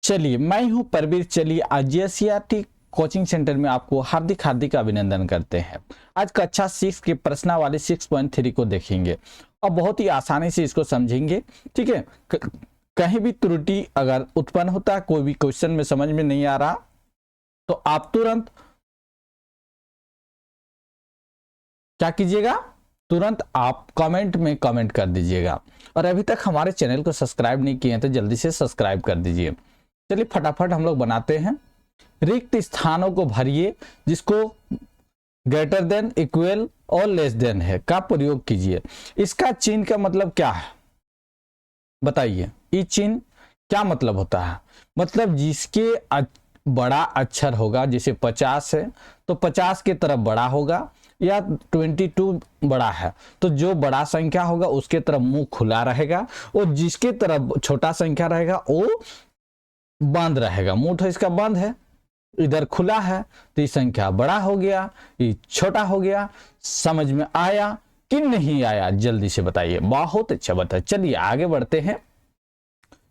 चलिए, मैं हूं परवीर। चलिए, आज जीएसईआरटी कोचिंग सेंटर में आपको हार्दिक हार्दिक अभिनंदन करते हैं। आज कक्षा 6 के प्रश्नावली 6.3 को देखेंगे और बहुत ही आसानी से इसको समझेंगे। ठीक है, कहीं भी त्रुटि अगर उत्पन्न होता है, कोई भी क्वेश्चन में समझ में नहीं आ रहा, तो आप तुरंत क्या कीजिएगा, तुरंत आप कमेंट में कमेंट कर दीजिएगा। और अभी तक हमारे चैनल को सब्सक्राइब नहीं किए हैं तो जल्दी से सब्सक्राइब कर दीजिए। चलिए फटाफट हम लोग बनाते हैं। रिक्त स्थानों को भरिए जिसको ग्रेटर देन, इक्वल और लेस देन है का प्रयोग कीजिए। इसका चिन्ह का मतलब क्या है बताइए। ये चिन्ह क्या मतलब होता है? मतलब जिसके बड़ा अक्षर होगा, जैसे 50 है तो 50 के तरफ बड़ा होगा, या 22 बड़ा है तो जो बड़ा संख्या होगा उसके तरफ मुंह खुला रहेगा, और जिसके तरफ छोटा संख्या रहेगा वो बंद रहेगा। मुंह तो इसका बंद है, इधर खुला है, तो ये संख्या बड़ा हो गया, ये छोटा हो गया। समझ में आया कि नहीं आया? जल्दी से बताइए। बहुत अच्छा बताया। चलिए आगे बढ़ते हैं,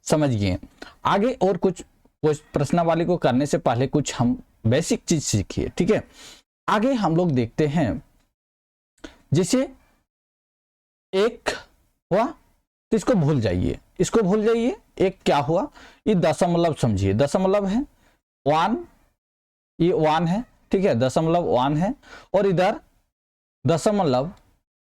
समझिए आगे। और कुछ प्रश्नावली को करने से पहले कुछ हम बेसिक चीज सीखिए। ठीक है, आगे हम लोग देखते हैं। जैसे एक हुआ तो इसको भूल जाइए, इसको भूल जाइए। एक क्या हुआ, ये दशमलव समझिए, दशमलव है 1, ये 1 है। ठीक है, दशमलव 1 है, और इधर दशमलव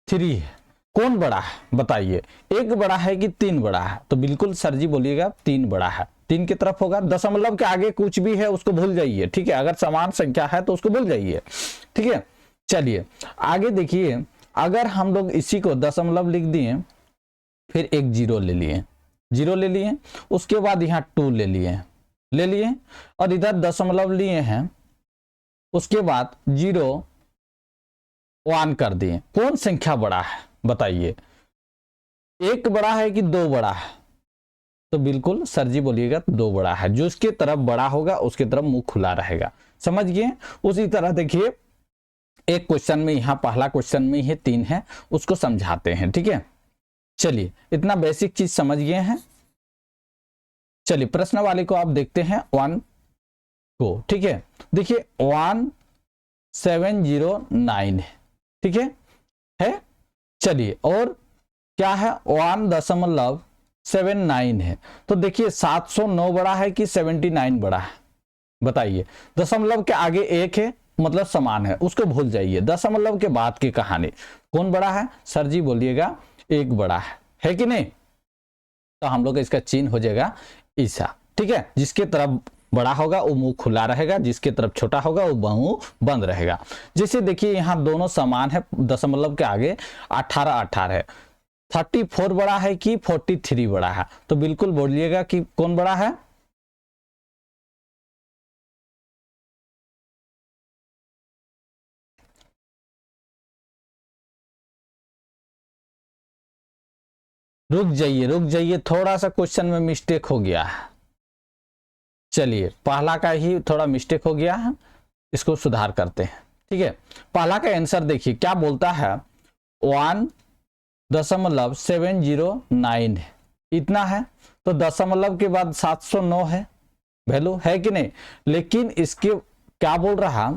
3 है। कौन बड़ा है बताइए? एक बड़ा है कि 3 बड़ा है? तो बिल्कुल सर जी बोलिएगा 3 बड़ा है। 3 की तरफ होगा। दशमलव के आगे कुछ भी है उसको भूल जाइए। ठीक है, अगर समान संख्या है तो उसको भूल जाइए। ठीक है, चलिए आगे देखिए। अगर हम लोग इसी को दशमलव लिख दिए, फिर एक जीरो ले लिए, जीरो ले लिए, उसके बाद यहाँ 2 ले लिए, और इधर दशमलव लिए हैं, उसके बाद 0 1 कर दिए। कौन संख्या बड़ा है बताइए? एक बड़ा है कि 2 बड़ा है? तो बिल्कुल सर जी बोलिएगा 2 बड़ा है। जो उसके तरफ बड़ा होगा उसके तरफ मुंह खुला रहेगा। समझ गए? उसी तरह देखिए, एक क्वेश्चन में, यहाँ पहला क्वेश्चन में ही 3 है, उसको समझाते हैं। ठीक है, चलिए इतना बेसिक चीज समझ गए हैं। चलिए प्रश्न वाले को आप देखते हैं 1 को। ठीक है, देखिए 1709 है। ठीक है। चलिए और क्या है, 1.79 है। तो देखिए 709 बड़ा है कि 79 बड़ा है बताइए। दशमलव के आगे एक है मतलब समान है, उसको भूल जाइए। दशमलव के बाद की कहानी, कौन बड़ा है सर जी बोलिएगा? एक बड़ा है कि नहीं? तो हम लोग इसका चिन्ह हो जाएगा ईसा। ठीक है, जिसके तरफ बड़ा होगा वो मुंह खुला रहेगा, जिसके तरफ छोटा होगा वो मुंह बंद रहेगा। जैसे देखिए यहाँ दोनों समान है, दशमलव के आगे 18 है। 34 बड़ा है कि 43 बड़ा है? तो बिल्कुल बोलिएगा कि कौन बड़ा है? रुक जाइए, थोड़ा सा क्वेश्चन में मिस्टेक हो गया है। चलिए पहला का ही थोड़ा मिस्टेक हो गया है, इसको सुधार करते हैं। ठीक है, पहला का आंसर देखिए क्या बोलता है, 1.709 है, इतना है। तो दशमलव के बाद 709 है, वैल्यू है कि नहीं? लेकिन इसके क्या बोल रहा,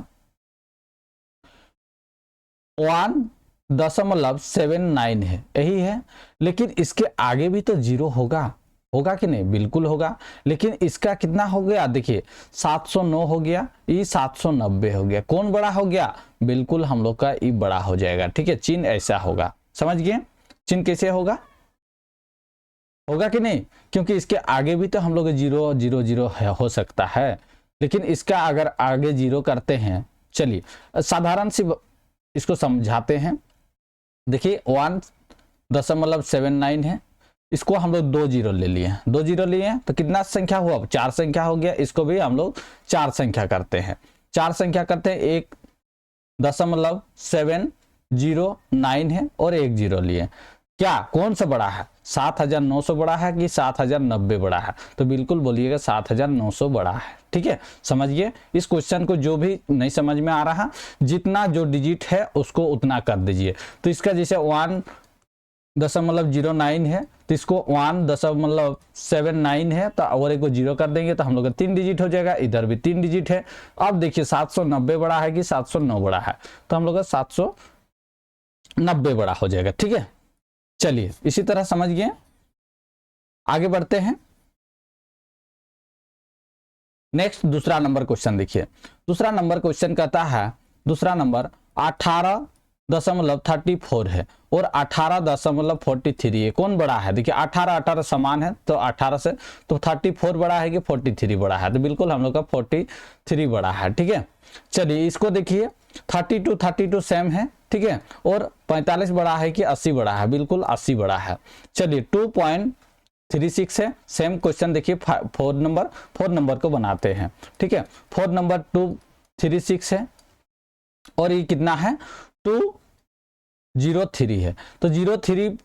1.79 है, यही है। लेकिन इसके आगे भी तो 0 होगा कि नहीं? बिल्कुल होगा। लेकिन इसका कितना हो गया देखिए, 709 हो गया, ये 790 हो गया। कौन बड़ा हो गया? बिल्कुल हम लोग का ये बड़ा हो जाएगा। ठीक है, चिन्ह ऐसा होगा। समझ गए? चिन्ह कैसे होगा कि नहीं? क्योंकि इसके आगे भी तो हम लोग 0 हो सकता है, लेकिन इसका अगर आगे 0 करते हैं। चलिए साधारण सी इसको समझाते हैं। देखिए 1.79 है, इसको हम लोग 2 जीरो ले लिए, 2 जीरो लिए तो कितना संख्या हुआ? 4 संख्या हो गया। इसको भी हम लोग 4 संख्या करते हैं, 4 संख्या करते हैं। 1.709 है और 1 जीरो लिए। क्या कौन सा बड़ा है? 7900 बड़ा है कि 7090 बड़ा है? तो बिल्कुल बोलिएगा 7900 बड़ा है। ठीक है, समझिए इस क्वेश्चन को। जो भी नहीं समझ में आ रहा, जितना जो डिजिट है उसको उतना कर दीजिए। तो इसका जैसे 1 0.09 है, तो इसको 1.79 है, तो और एक को 0 कर देंगे तो हम लोग का 3 डिजिट हो जाएगा। इधर भी 3 डिजिट है। अब देखिए 790 बड़ा है कि 709 बड़ा है, तो हम लोग का 790 बड़ा हो जाएगा। ठीक है, चलिए इसी तरह समझ गए, आगे बढ़ते हैं। नेक्स्ट दूसरा नंबर क्वेश्चन देखिए। दूसरा नंबर क्वेश्चन कहता है, दूसरा नंबर 18.34 है और 18.43 है, कौन बड़ा है? देखिए 18 समान है, तो 18 से तो 34 बड़ा है कि 43 बड़ा है? तो बिल्कुल हम लोग का 43 बड़ा है। ठीक है, चलिए इसको देखिए 32 सेम है। ठीक है, और 45 बड़ा है कि 80 बड़ा है? बिल्कुल 80 बड़ा है। चलिए 2.36 है, सेम क्वेश्चन देखिए 4 नंबर को बनाते हैं। ठीक है, 4 नंबर 236 है और ये कितना है? 203 है। तो 03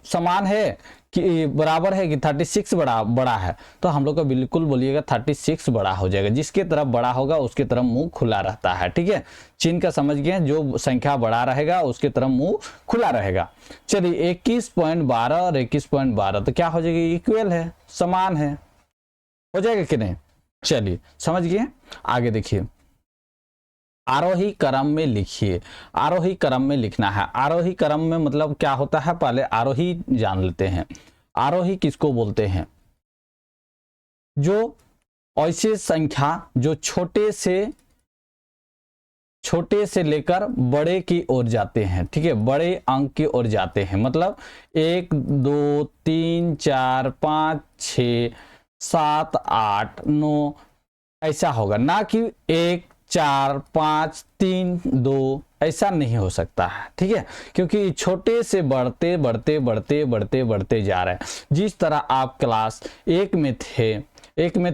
समान है कि बराबर है कि 36 बड़ा है? तो हम लोग का बिल्कुल बोलिएगा 36 बड़ा हो जाएगा। जिसके तरफ बड़ा होगा उसके तरफ मुंह खुला रहता है। ठीक है, चिन्ह का समझ गए, जो संख्या बड़ा रहेगा उसके तरफ मुंह खुला रहेगा। चलिए 21.12 और 21.12 तो क्या हो जाएगा? इक्वल है, समान है, हो जाएगा कि नहीं? चलिए समझ गए, आगे देखिए। आरोही क्रम में लिखिए। आरोही क्रम में लिखना है। आरोही क्रम में मतलब क्या होता है, पहले आरोही जान लेते हैं। आरोही किसको बोलते हैं? जो ऐसे संख्या जो छोटे से लेकर बड़े की ओर जाते हैं। ठीक है, बड़े अंक की ओर जाते हैं, मतलब 1 2 3 4 5 6 7 8 9 ऐसा होगा, ना कि 1 4 5 3 2 ऐसा नहीं हो सकता है। ठीक है, क्योंकि छोटे से बढ़ते जा रहे हैं। जिस तरह आप क्लास 1 में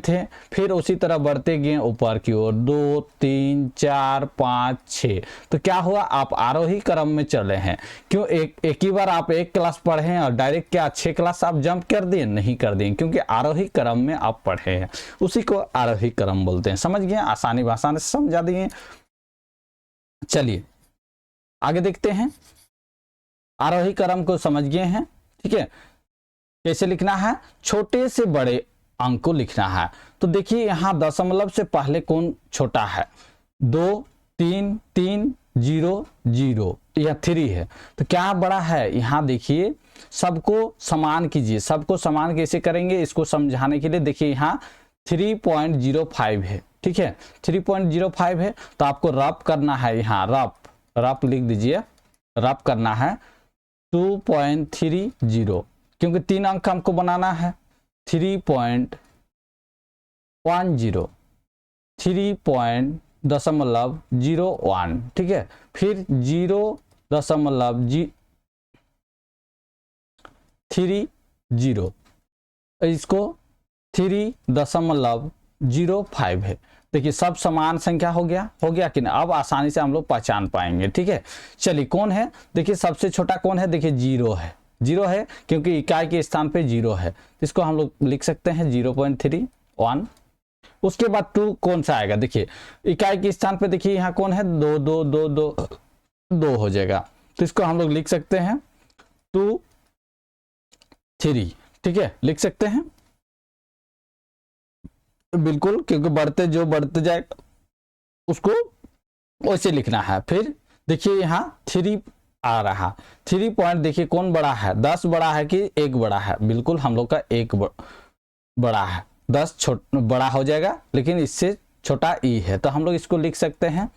थे फिर उसी तरह बढ़ते गए ऊपर की ओर 2 3 4 5 6, तो क्या हुआ? आप आरोही क्रम में चले हैं। क्यों? एक ही बार आप 1 क्लास पढ़े हैं और डायरेक्ट क्या 6 क्लास आप जंप कर दिए? नहीं कर दिए, क्योंकि आरोही क्रम में आप पढ़े हैं, उसी को आरोही क्रम बोलते हैं। समझ गए, आसानी भाषा में समझा दिए। चलिए आगे देखते हैं। आरोही क्रम को समझ गए हैं। ठीक है, कैसे लिखना है? छोटे से बड़े अंक को लिखना है। तो देखिए यहां दशमलव से पहले कौन छोटा है? 2 3 3 0 0, यह 3 है, तो क्या बड़ा है? यहां देखिए सबको समान कीजिए। सबको समान कैसे करेंगे इसको समझाने के लिए देखिए यहाँ 3.05 है। ठीक है, 3.05 है, तो आपको रफ करना है। यहाँ रफ लिख दीजिए, रफ करना है 2.30, क्योंकि 3 अंक हमको बनाना है। 3.10 3.01, ठीक है, फिर 0.30, इसको 3.05 है। देखिए सब समान संख्या हो गया कि नहीं? अब आसानी से हम लोग पहचान पाएंगे। ठीक है, चलिए कौन है? देखिए सबसे छोटा कौन है? देखिए 0 है, क्योंकि इकाई के स्थान पे 0 है, इसको हम लोग लिख सकते हैं 0.31। उसके बाद 2 कौन सा आएगा? देखिए इकाई के स्थान पे देखिए यहाँ कौन है? 2 हो जाएगा, तो इसको हम लोग लिख सकते हैं 2 3। ठीक है, लिख सकते हैं बिल्कुल, क्योंकि बढ़ते जाए उसको वैसे लिखना है। फिर देखिए यहाँ 3 आ रहा, 3 पॉइंट देखिए कौन बड़ा है? 10 बड़ा है कि 1 बड़ा है? बिल्कुल हम लोग का 1 बड़ा है। 10 बड़ा हो जाएगा, लेकिन इससे छोटा ई है, तो हम लोग इसको लिख सकते हैं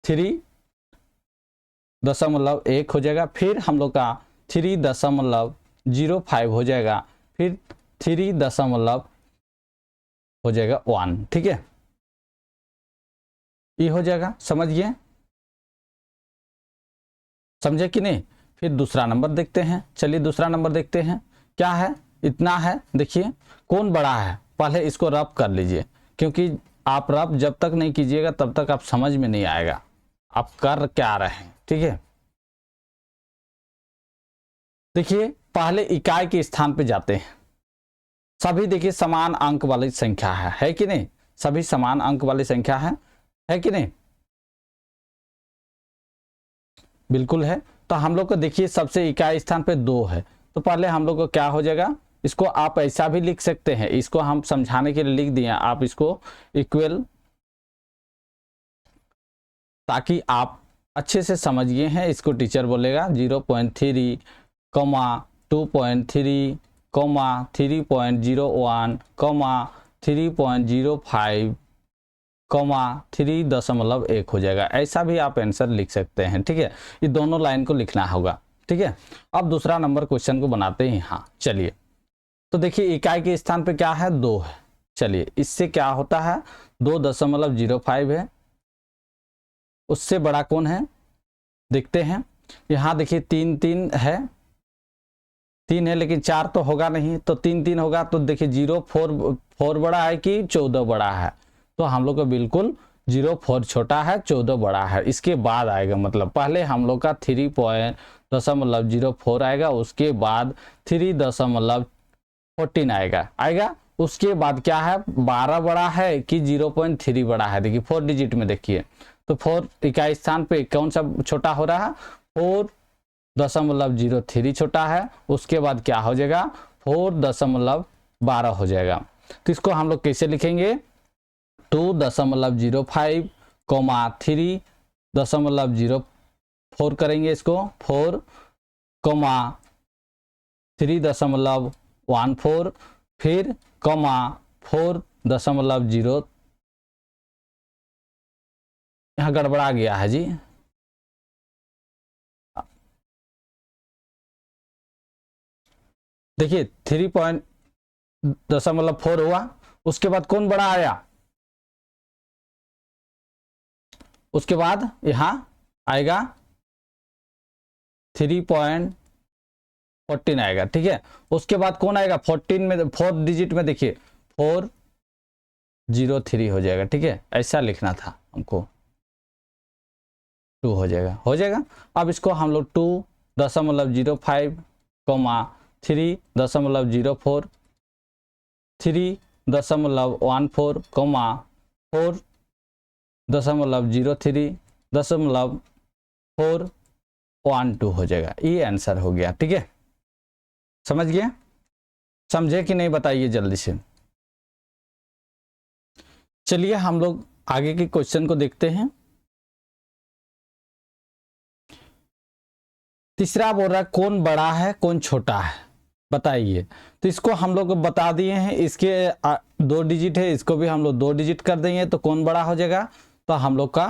3.1 हो जाएगा। फिर हम लोग का 3.05 हो जाएगा, फिर 3 हो जाएगा 1। ठीक है, ये हो जाएगा। समझिए, समझे कि नहीं? फिर दूसरा नंबर देखते हैं। चलिए दूसरा नंबर देखते हैं, क्या है? इतना है। देखिए कौन बड़ा है? पहले इसको रफ कर लीजिए, क्योंकि आप रफ जब तक नहीं कीजिएगा तब तक आप समझ में नहीं आएगा आप कर क्या रहे हैं। ठीक है, देखिए पहले इकाई के स्थान पे जाते हैं। सभी देखिए समान अंक वाली संख्या है कि नहीं? सभी समान अंक वाली संख्या है कि नहीं? बिल्कुल है। तो हम लोग को देखिए सबसे इकाई स्थान पे 2 है, तो पहले हम लोग को क्या हो जाएगा, इसको आप ऐसा भी लिख सकते हैं, इसको हम समझाने के लिए लिख दिए, आप इसको इक्वल, ताकि आप अच्छे से समझिए हैं। इसको टीचर बोलेगा 0.3, 2.3, 3.01, 3.05, 3.1 हो जाएगा। ऐसा भी आप आंसर लिख सकते हैं, ठीक है। ये दोनों लाइन को लिखना होगा, ठीक है। अब दूसरा नंबर क्वेश्चन को बनाते हैं यहाँ। चलिए, तो देखिए इकाई के स्थान पे क्या है, 2 है। चलिए, इससे क्या होता है, 2.05 है। उससे बड़ा कौन है, देखते हैं। यहाँ देखिए 3 है, 3 है, लेकिन 4 तो होगा नहीं, तो 3 होगा। तो देखिए 0.4 बड़ा है कि 14 बड़ा है, तो हम लोग को बिल्कुल 0.4 छोटा है, 14 बड़ा है। इसके बाद आएगा, मतलब पहले हम लोग का 3.04 आएगा, उसके बाद 3.14 आएगा। उसके बाद क्या है, 12 बड़ा है कि 0.3 बड़ा है। देखिए 4 डिजिट में देखिए, तो 4 इकाई स्थान पे कौन सा छोटा हो रहा है, 4.03 छोटा है। उसके बाद क्या हो जाएगा, 4.12 हो जाएगा। तो इसको हम लोग कैसे लिखेंगे, 2.05, 3.04 करेंगे इसको, 4, 3.14, फिर 4.0, यहाँ गड़बड़ा गया है जी। देखिए 3.4 हुआ, उसके बाद कौन बड़ा आया, उसके बाद यहाँ आएगा 3.14 आएगा, ठीक है। उसके बाद कौन आएगा, 14 में 4 डिजिट में देखिए 4.03 हो जाएगा, ठीक है। ऐसा लिखना था हमको, 2 हो जाएगा। अब इसको हम लोग 2.05, 3.04, 3.14, 4.03.412 हो जाएगा। ये आंसर हो गया, ठीक है। समझ गए, समझे कि नहीं बताइए जल्दी से। चलिए हम लोग आगे के क्वेश्चन को देखते हैं। तीसरा बोल रहा है कौन बड़ा है कौन छोटा है, बताइए। तो इसको हम लोग बता दिए हैं, इसके 2 डिजिट है, इसको भी हम लोग 2 डिजिट कर देंगे, तो कौन बड़ा हो जाएगा, तो हम लोग का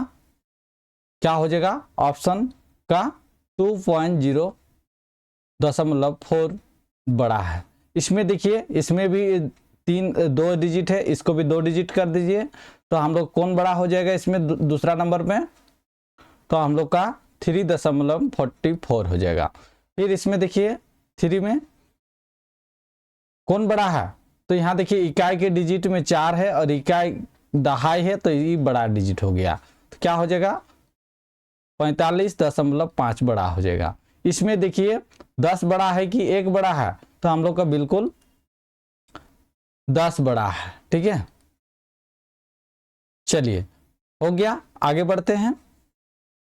क्या हो जाएगा, ऑप्शन का 2.04 बड़ा है। इसमें देखिए, इसमें भी 2 डिजिट है, इसको भी 2 डिजिट कर दीजिए, तो हम लोग कौन बड़ा हो जाएगा इसमें, दूसरा नंबर में, तो हम लोग का 3.44 हो जाएगा। फिर इसमें देखिए 3 में कौन बड़ा है, तो यहाँ देखिए इकाई के डिजिट में 4 है और इकाई दहाई है, तो ये बड़ा डिजिट हो गया। तो क्या हो जाएगा, 45.5 बड़ा हो जाएगा। इसमें देखिए 10 बड़ा है कि 1 बड़ा है, तो हम लोग का बिल्कुल 10 बड़ा है, ठीक है। चलिए हो गया, आगे बढ़ते हैं।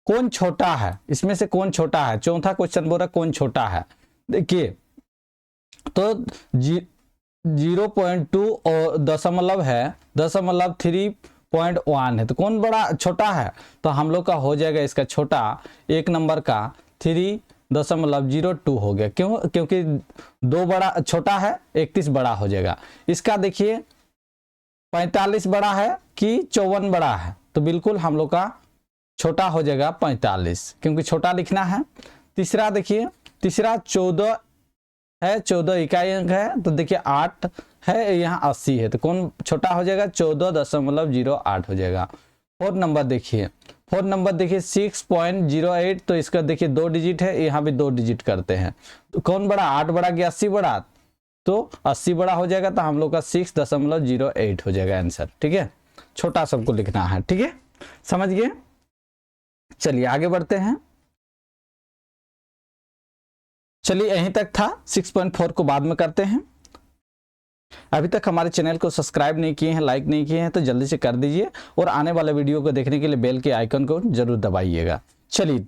कौन छोटा है, इसमें से कौन छोटा है, चौथा क्वेश्चन बोल रहा कौन छोटा है। देखिए तो 0.2 और दशमलव है, 3.1 है, तो कौन बड़ा छोटा है, तो हम लोग का हो जाएगा इसका छोटा 1 नंबर का 3.02 हो गया। क्यों, क्योंकि 2 बड़ा छोटा है, 31 बड़ा हो जाएगा। इसका देखिए 45 बड़ा है कि 54 बड़ा है, तो बिल्कुल हम लोग का छोटा हो जाएगा 45, क्योंकि छोटा लिखना है। तीसरा देखिए, तीसरा 14 है, 14 इकाई अंक है, तो देखिए 8 है, यहाँ 80 है, तो कौन छोटा हो जाएगा, 14.08 हो जाएगा। 4 नंबर देखिए, 4 नंबर देखिए 6.08, तो इसका देखिए 2 डिजिट है, यहाँ भी 2 डिजिट करते हैं, तो कौन बड़ा, 8 बड़ा कि 80 बड़ा, तो 80 बड़ा हो जाएगा, तो हम लोग का 6.08 हो जाएगा आंसर, ठीक है। छोटा सबको लिखना है, ठीक है, समझ गए। चलिए आगे बढ़ते हैं। चलिए यहीं तक था, 6.4 को बाद में करते हैं। अभी तक हमारे चैनल को सब्सक्राइब नहीं किए हैं, लाइक नहीं किए हैं, तो जल्दी से कर दीजिए, और आने वाले वीडियो को देखने के लिए बेल के आइकन को जरूर दबाइएगा। चलिए